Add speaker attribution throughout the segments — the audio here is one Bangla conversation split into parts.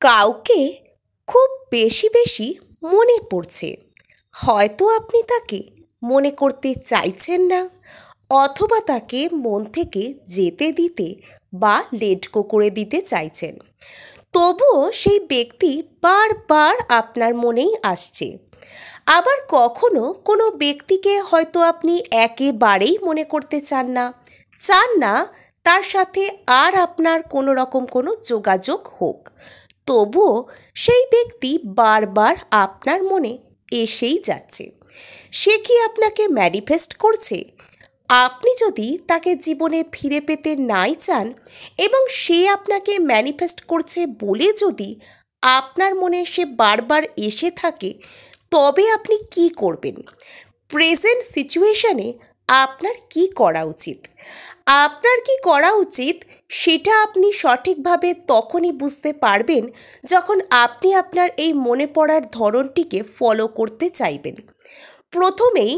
Speaker 1: কাউকে খুব বেশি বেশি মনে পড়ছে, হয়তো আপনি তাকে মনে করতে চাইছেন না, অথবা তাকে মন থেকে যেতে দিতে বা লেট গো করে দিতে চাইছেন। তবুও সেই ব্যক্তি বারবার আপনার মনেই আসছে। আবার কখনো কোনো ব্যক্তিকে হয়তো আপনি একেবারেই মনে করতে চান না তার সাথে আর আপনার কোনো রকম কোনো যোগাযোগ হোক। তবুও সেই ব্যক্তি বারবার আপনার মনে এসেই যাচ্ছে। সে কি আপনাকে ম্যানিফেস্ট করছে? আপনি যদি তাকে জীবনে ফিরে পেতে নাই চান এবং সে আপনাকে ম্যানিফেস্ট করছে বলে যদি আপনার মনে সে বারবার এসে থাকে, তবে আপনি কি করবেন? প্রেজেন্ট সিচুয়েশনে আপনার কি করা উচিত? আপনার কি করা উচিত সেটা আপনি সঠিকভাবে তখনই বুঝতে পারবেন যখন আপনি আপনার এই মনে পড়ার ধরনটিকে ফলো করতে চাইবেন। প্রথমেই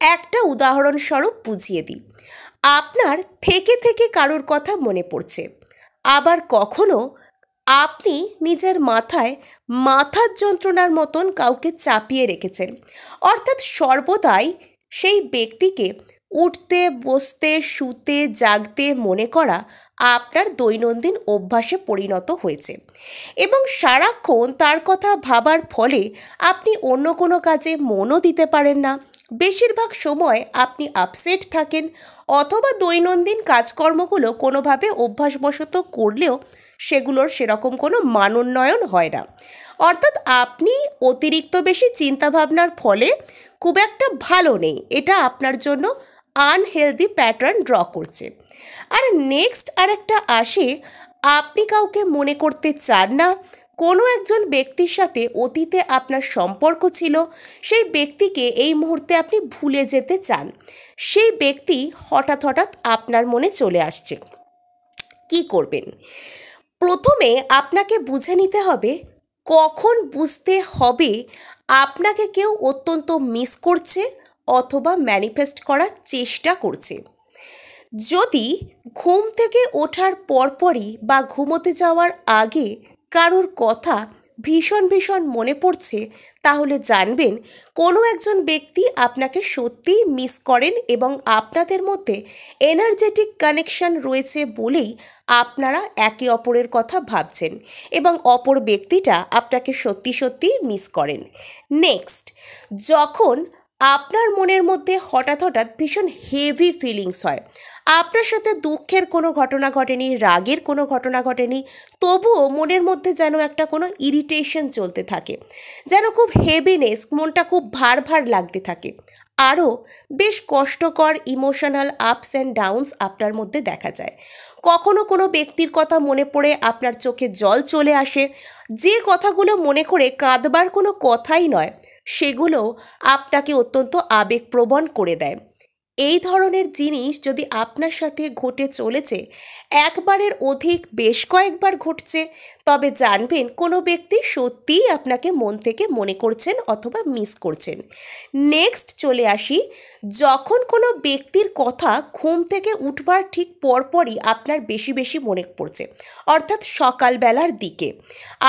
Speaker 1: একটা উদাহরণস্বরূপ বুঝিয়ে দিই। আপনার থেকে থেকে কারোর কথা মনে পড়ছে, আবার কখনো আপনি নিজের মাথায় মাথার যন্ত্রণার মতন কাউকে চাপিয়ে রেখেছেন, অর্থাৎ সর্বদাই সেই ব্যক্তিকে উঠতে বসতে শুতে জাগতে মনে করা আপনার দৈনন্দিন অভ্যাসে পরিণত হয়েছে এবং সারাক্ষণ তার কথা ভাবার ফলে আপনি অন্য কোনো কাজে মনও দিতে পারেন না। বেশিরভাগ সময় আপনি আপসেট থাকেন, অথবা দৈনন্দিন কাজকর্মগুলো কোনোভাবে অভ্যাসবশত করলেও সেগুলোর সেরকম কোনো মানোন্নয়ন হয় না। অর্থাৎ আপনি অতিরিক্ত বেশি চিন্তাভাবনার ফলে খুব একটা ভালো নেই, এটা আপনার জন্য আনহেলদি প্যাটার্ন ড্র করছে। আর নেক্সট আরেকটা আসে, আপনি কাউকে মনে করতে চান না। কোনো একজন ব্যক্তির সাথে অতীতে আপনার সম্পর্ক ছিল, সেই ব্যক্তিকে এই মুহূর্তে আপনি ভুলে যেতে চান। সেই ব্যক্তি হঠাৎ হঠাৎ আপনার মনে চলে আসছে। কি করবেন? প্রথমে আপনাকে বুঝে নিতে হবে কখন বুঝতে হবে আপনাকে কেউ অত্যন্ত মিস করছে অথবা ম্যানিফেস্ট করার চেষ্টা করছে। যদি ঘুম থেকে ওঠার পরপরই বা ঘুমোতে যাওয়ার আগে কারোর কথা ভীষণ ভীষণ মনে পড়ছে, তাহলে জানবেন কোনো একজন ব্যক্তি আপনাকে সত্যিই মিস করেন এবং আপনাদের মধ্যে এনার্জেটিক কানেকশন রয়েছে বলেই আপনারা একে অপরের কথা ভাবছেন এবং অপর ব্যক্তিটা আপনাকে সত্যি সত্যি মিস করেন। নেক্সট, যখন আপনার মনের মধ্যে হঠাৎ হঠাৎ ভীষণ হেভি ফিলিংস হয়, আপনার সাথে দুঃখের কোনো ঘটনা ঘটেনি, রাগের কোনো ঘটনা ঘটেনি, তবুও মনের মধ্যে যেন একটা কোনো ইরিটেশন চলতে থাকে, যেন খুব হেভিনেস, মনটা খুব ভার ভার লাগতে থাকে, আরও বেশ কষ্টকর ইমোশনাল আপস অ্যান্ড ডাউনস আপনার মধ্যে দেখা যায়। কখনো কোনো ব্যক্তির কথা মনে পড়ে আপনার চোখে জল চলে আসে, যে কথাগুলো মনে করে কাঁদবার কোনো কথাই নয়, সেগুলো আপনাকে অত্যন্ত আবেগপ্রবণ করে দেয়। এই ধরনের জিনিস যদি আপনার সাথে ঘটে চলেছে, একবারের অধিক বেশ কয়েকবার ঘটছে, তবে জানবেন কোনো ব্যক্তি সত্যিই আপনাকে মন থেকে মনে করছেন অথবা মিস করছেন। নেক্সট চলে আসি, যখন কোনো ব্যক্তির কথা ঘুম থেকে উঠবার ঠিক পরপরই আপনার বেশি বেশি মনে পড়ছে, অর্থাৎ সকালবেলার দিকে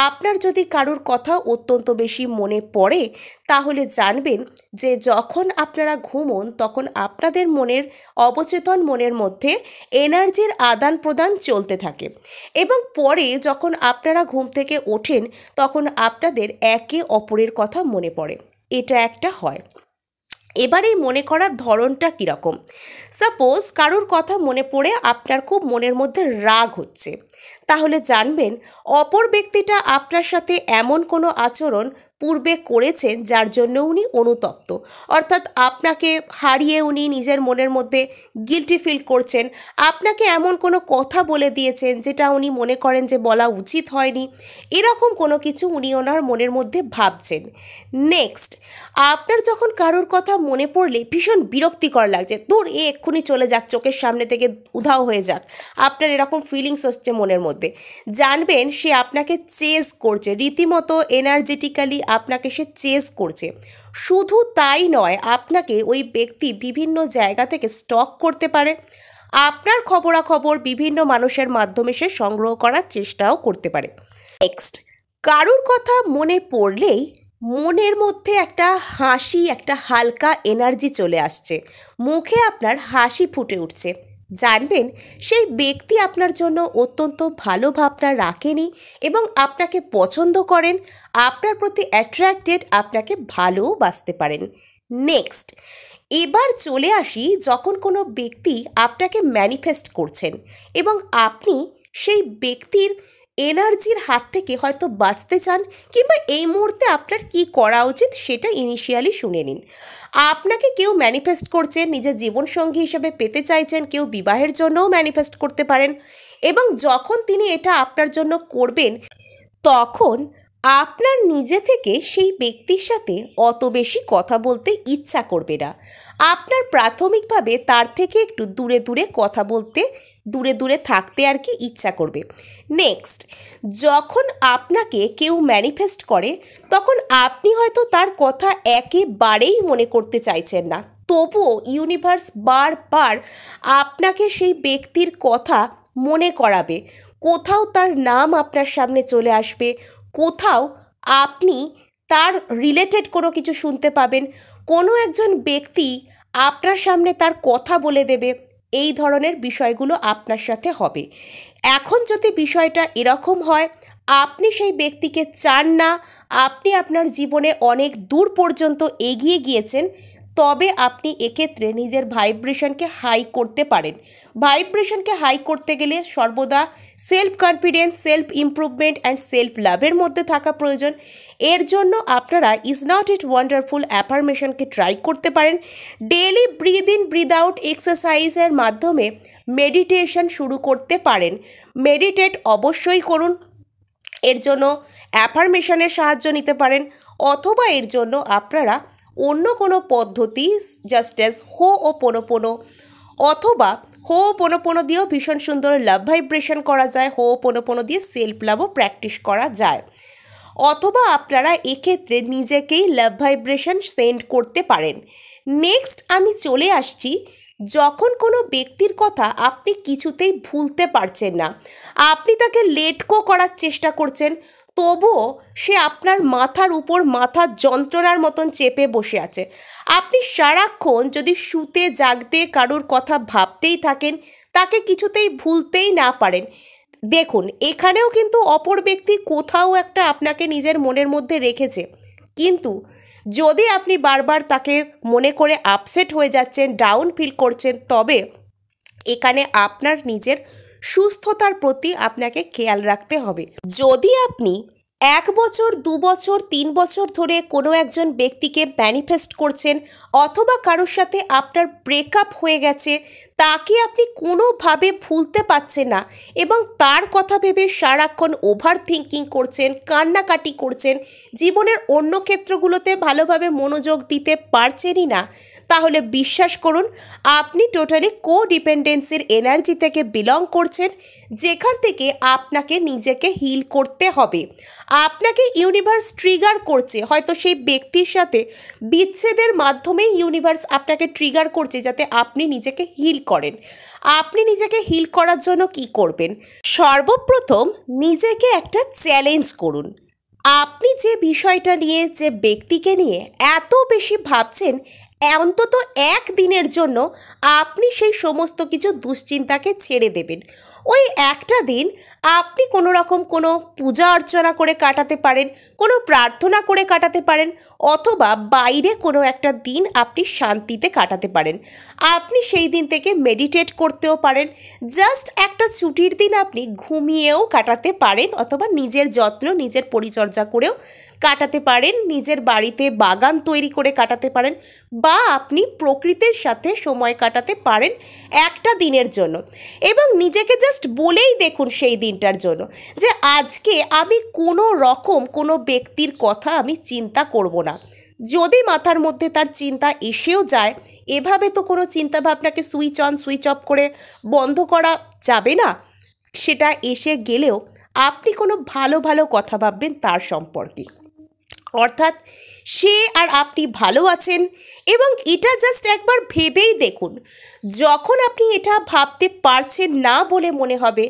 Speaker 1: আপনার যদি কারোর কথা অত্যন্ত বেশি মনে পড়ে, তাহলে জানবেন যে যখন আপনারা ঘুমোন তখন আপনাদের মনের অবচেতন মনের মধ্যে এনার্জির আদান প্রদান চলতে থাকে এবং পরে যখন আপনারা ঘুম থেকে ওঠেন তখন আপনাদের একে অপরের কথা মনে পড়ে। এটা একটা হয়। এবার এই মনে করার ধরনটা কীরকম? সাপোজ কারোর কথা মনে পড়ে আপনার খুব মনের মধ্যে রাগ হচ্ছে, তাহলে জানবেন অপর ব্যক্তিটা আপনার সাথে এমন কোনো আচরণ পূর্বে করেছেন যার জন্য উনি অনুতপ্ত, অর্থাৎ আপনাকে হারিয়ে উনি নিজের মনের মধ্যে গিল্টি ফিল করছেন, আপনাকে এমন কোনো কথা বলে দিয়েছেন যেটা উনি মনে করেন যে বলা উচিত হয়নি, এরকম কোনো কিছু উনি ওনার মনের মধ্যে ভাবছেন। নেক্সট, আপনার যখন কারোর কথা মনে পড়লে ভীষণ বিরক্তিকর লাগছে, ধুর এ এক্ষুনি চলে যাক, চোখের সামনে থেকে উধাও হয়ে যাক, আপনার এরকম ফিলিংস হচ্ছে মনের মধ্যে, জানবেন সে আপনাকে চেজ করছে, রীতিমতো এনার্জেটিক্যালি আপনাকে সে চেজ করছে। শুধু তাই নয়, আপনাকে ওই ব্যক্তি বিভিন্ন জায়গা থেকে স্টক করতে পারে, আপনার খবরাখবর বিভিন্ন মানুষের মাধ্যমে সে সংগ্রহ করার চেষ্টাও করতে পারে। নেক্সট, কারুর কথা মনে পড়লেই মনের মধ্যে একটা হাসি, একটা হালকা এনার্জি চলে আসছে, মুখে আপনার হাসি ফুটে উঠছে। জানবেন সেই ব্যক্তি আপনার জন্য অত্যন্ত ভালো ভাবনা রাখেনি এবং আপনাকে পছন্দ করেন, আপনার প্রতি অ্যাট্রাক্টেড, আপনাকে ভালোবাসতে পারেন। নেক্সট, এবার চলে আসি যখন কোনো ব্যক্তি আপনাকে ম্যানিফেস্ট করছেন এবং আপনি সেই ব্যক্তির এনার্জির হাত থেকে হয়তো বাঁচতে চান, কিংবা এই মুহূর্তে আপনার কি করা উচিত সেটা ইনিশিয়ালি শুনে নিন। আপনাকে কেউ ম্যানিফেস্ট করছেন, নিজের জীবনসঙ্গী হিসেবে পেতে চাইছেন, কেউ বিবাহের জন্যও ম্যানিফেস্ট করতে পারেন। এবং যখন তিনি এটা আপনার জন্য করবেন, তখন আপনার নিজে থেকে সেই ব্যক্তির সাথে অত বেশি কথা বলতে ইচ্ছা করবে না। আপনার প্রাথমিকভাবে তার থেকে একটু দূরে দূরে কথা বলতে, দূরে দূরে থাকতে আর কি ইচ্ছা করবে। নেক্সট, যখন আপনাকে কেউ ম্যানিফেস্ট করে তখন আপনি হয়তো তার কথা একেবারেই মনে করতে চাইছেন না, তবুও ইউনিভার্স বারবার আপনাকে সেই ব্যক্তির কথা মনে করাবে। কোথাও তার নাম আপনার সামনে চলে আসবে, কোথাও আপনি তার রিলেটেড কোনো কিছু শুনতে পাবেন, কোনো একজন ব্যক্তি আপনার সামনে তার কথা বলে দেবে। এই ধরনের বিষয়গুলো আপনার সাথে হবে। এখন যদি বিষয়টা এরকম হয়, আপনি সেই ব্যক্তিকে চান না, আপনি আপনার জীবনে অনেক দূর পর্যন্ত এগিয়ে গিয়েছেন, তবে আপনি এক্ষেত্রে নিজের ভাইব্রেশনকে হাই করতে পারেন। ভাইব্রেশনকে হাই করতে গেলে সর্বদা self confidence, self improvement and self লাভের মধ্যে থাকা প্রয়োজন। এর জন্য আপনারা ইজ নট ইট ওয়ান্ডারফুল অ্যাফার্মেশনকে ট্রাই করতে পারেন। Daily breathe in breathe out এক্সারসাইজের মাধ্যমে মেডিটেশন শুরু করতে পারেন। মেডিটেট অবশ্যই করুন। এর জন্য অ্যাফার্মেশনের সাহায্য নিতে পারেন, অথবা এর জন্য আপনারা অন্য কোনো পদ্ধতি জাস্ট অ্যাজ হো'ওপনোপোনো, অথবা হো'ওপনোপোনো দিয়েও ভীষণ সুন্দর লাভ ভাইব্রেশন করা যায়, হো'ওপনোপোনো দিয়ে সেলফ লাভও প্র্যাকটিস করা যায়। অথবা আপনারা এক্ষেত্রে নিজেকেই লাভ ভাইব্রেশন সেন্ড করতে পারেন। নেক্সট আমি চলে আসছি, যখন কোনো ব্যক্তির কথা আপনি কিছুতেই ভুলতে পারছেন না, আপনি তাকে লেট গো করার চেষ্টা করছেন, তবুও সে আপনার মাথার উপর মাথার যন্ত্রণার মতন চেপে বসে আছে। আপনি সারাক্ষণ যদি শুতে জাগতে কারোর কথা ভাবতেই থাকেন, তাকে কিছুতেই ভুলতেই না পারেন, দেখুন এখানেও কিন্তু অপর ব্যক্তি কোথাও একটা আপনাকে নিজের মনের মধ্যে রেখেছে। কিন্তু যদি আপনি বারবার তাকে মনে করে আপসেট হয়ে যাচ্ছেন, ডাউন ফিল করছেন, তবে এখানে আপনার নিজের সুস্থতার প্রতি আপনাকে খেয়াল রাখতে হবে। যদি আপনি 1 বছর, 2 বছর, 3 বছর ধরে কোনো একজন ব্যক্তিকে ম্যানিফেস্ট করছেন, অথবা কারোর সাথে আপনার ব্রেকআপ হয়ে গেছে, তাকে আপনি কোনোভাবে ভুলতে পারছেন না এবং তার কথা ভেবে সারাক্ষণ ওভার থিঙ্কিং করছেন, কান্নাকাটি করছেন, জীবনের অন্য ক্ষেত্রগুলোতে ভালোভাবে মনোযোগ দিতে পারছেনই না, তাহলে বিশ্বাস করুন আপনি টোটালি কোডিপেন্ডেন্সির এনার্জি থেকে বিলং করছেন, যেখান থেকে আপনাকে নিজেকে হিল করতে হবে। আপনাকে ইউনিভার্স ট্রিগার করছে, হয়তো সেই ব্যক্তির সাথে বিচ্ছেদের মাধ্যমেই ইউনিভার্স আপনাকে ট্রিগার করছে যাতে আপনি নিজেকে হিল করেন। আপনি নিজেকে হিল করার জন্য কি করবেন? সর্বপ্রথম নিজেকে একটা চ্যালেঞ্জ করুন। আপনি যে বিষয়টা নিয়ে, যে ব্যক্তিকে নিয়ে এত বেশি ভাবছেন, অন্তত 1 দিনের জন্য আপনি সেই সমস্ত কিছু দুশ্চিন্তাকে ছেড়ে দেবেন। ওই একটা দিন আপনি কোনো রকম কোনো পূজা অর্চনা করে কাটাতে পারেন, কোনো প্রার্থনা করে কাটাতে পারেন, অথবা বাইরে কোনো একটা দিন আপনি শান্তিতে কাটাতে পারেন। আপনি সেই দিন থেকে মেডিটেট করতেও পারেন, জাস্ট একটা ছুটির দিন আপনি ঘুমিয়েও কাটাতে পারেন, অথবা নিজের যত্ন, নিজের পরিচর্যা করেও কাটাতে পারেন, নিজের বাড়িতে বাগান তৈরি করে কাটাতে পারেন, বা আপনি প্রকৃতির সাথে সময় কাটাতে পারেন একটা দিনের জন্য। এবং নিজেকে জাস্ট বলেই দেখুন সেই দিনটার জন্য যে আজকে আমি কোনো রকম কোনো ব্যক্তির কথা আমি চিন্তা করব না। যদি মাথার মধ্যে তার চিন্তা এসেও যায়, এভাবে তো কোনো চিন্তাভাবনাকে সুইচ অন সুইচ অফ করে বন্ধ করা যাবে না, সেটা এসে গেলেও আপনি কোনো ভালো ভালো কথা ভাববেন তার সম্পর্কে। অর্থাৎ সে আর আপনি ভালো আছেন। এবং এটা জাস্ট একবার ভেবেই দেখুন, যখন আপনি এটা ভাবতে পারছেন না বলে মনে হবে,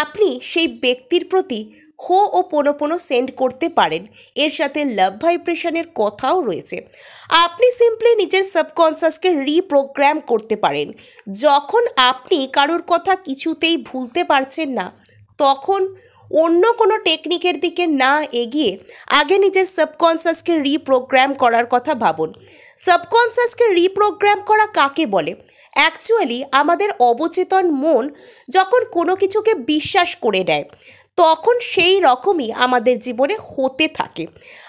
Speaker 1: আপনি সেই ব্যক্তির প্রতি হো ও পোনো সেন্ড করতে পারেন। এর সাথে লাভ ভাইব্রেশনের কথাও রয়েছে। আপনি সিম্পলি নিজের সাবকনসিয়াসকে রিপ্রোগ্রাম করতে পারেন। যখন আপনি কারোর কথা কিছুতেই ভুলতে পারছেন না, তখন অন্য কোনো টেকনিকের দিকে না এগিয়ে আগে নিজের সাবকনসিয়াসকে রিপ্রোগ্রাম করার কথা ভাবুন। সাবকনসিয়াসকে রিপ্রোগ্রাম করা কাকে বলে? অ্যাকচুয়ালি আমাদের অবচেতন মন যখন কোনো কিছুকে বিশ্বাস করে নেয়, তখন সেই রকমই আমাদের জীবনে হতে থাকে।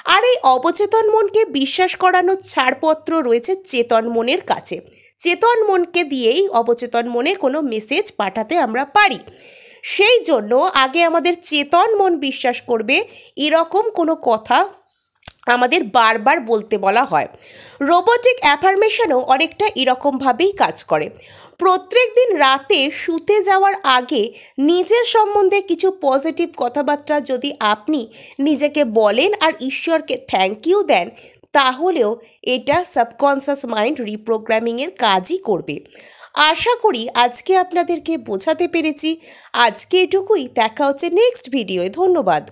Speaker 1: আর এই অবচেতন মনকে বিশ্বাস করানোর ছাড়পত্র রয়েছে চেতন মনের কাছে। চেতন মনকে দিয়েই অবচেতন মনে কোনো মেসেজ পাঠাতে আমরা পারি। সেই জন্য আগে আমাদের চেতন মন বিশ্বাস করবে এরকম কোনো কথা আমাদের বারবার বলতে বলা হয়। রোবোটিক অ্যাফার্মেশনও অনেকটা এরকমভাবেই কাজ করে। প্রত্যেক দিন রাতে শুতে যাওয়ার আগে নিজের সম্বন্ধে কিছু পজিটিভ কথাবার্তা যদি আপনি নিজেকে বলেন আর ঈশ্বরকে থ্যাংক ইউ দেন, তাহলেও এটা সাবকনসিয়াস মাইন্ড রিপ্রোগ্রামিংয়ের কাজই করবে। আশা করি আজকে আপনাদেরকে বোঝাতে পেরেছি। আজকে এটুকুই, দেখা হচ্ছে নেক্সট ভিডিওয়। ধন্যবাদ।